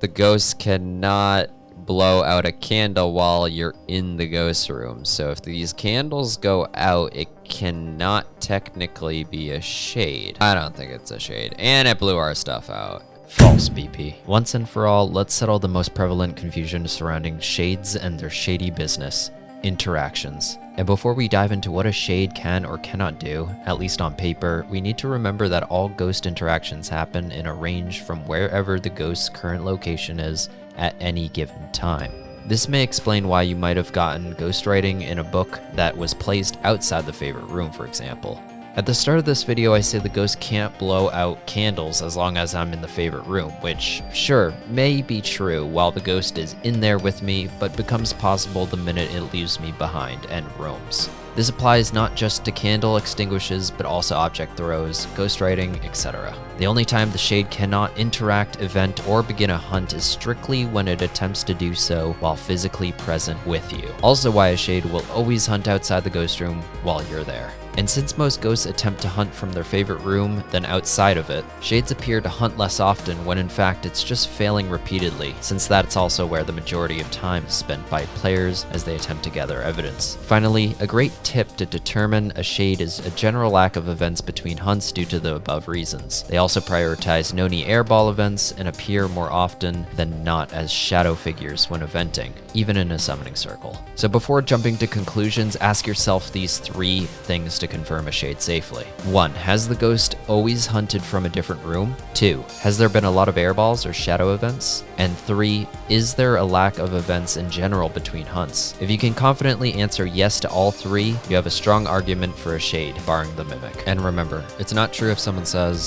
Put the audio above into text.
The ghost cannot blow out a candle while you're in the ghost room. So if these candles go out, it cannot technically be a shade. I don't think it's a shade. And it blew our stuff out. False, BP. Once and for all, let's settle the most prevalent confusion surrounding shades and their shady business: interactions. And before we dive into what a shade can or cannot do, at least on paper, we need to remember that all ghost interactions happen in a range from wherever the ghost's current location is at any given time. This may explain why you might have gotten ghostwriting in a book that was placed outside the favorite room, for example. At the start of this video, I say the ghost can't blow out candles as long as I'm in the favorite room, which, sure, may be true while the ghost is in there with me, but becomes possible the minute it leaves me behind and roams. This applies not just to candle extinguishes, but also object throws, ghostwriting, etc. The only time the shade cannot interact, event, or begin a hunt is strictly when it attempts to do so while physically present with you. Also why a shade will always hunt outside the ghost room while you're there. And since most ghosts attempt to hunt from their favorite room than outside of it, shades appear to hunt less often when in fact it's just failing repeatedly, since that's also where the majority of time is spent by players as they attempt to gather evidence. Finally, a great tip to determine a shade is a general lack of events between hunts due to the above reasons. They also prioritize Noni airball events and appear more often than not as shadow figures when eventing, even in a summoning circle. So before jumping to conclusions, ask yourself these 3 things to confirm a shade safely. 1. Has the ghost always hunted from a different room? 2. Has there been a lot of airballs or shadow events? And 3. Is there a lack of events in general between hunts? If you can confidently answer yes to all 3, you have a strong argument for a shade, barring the mimic. And remember, it's not true if someone says,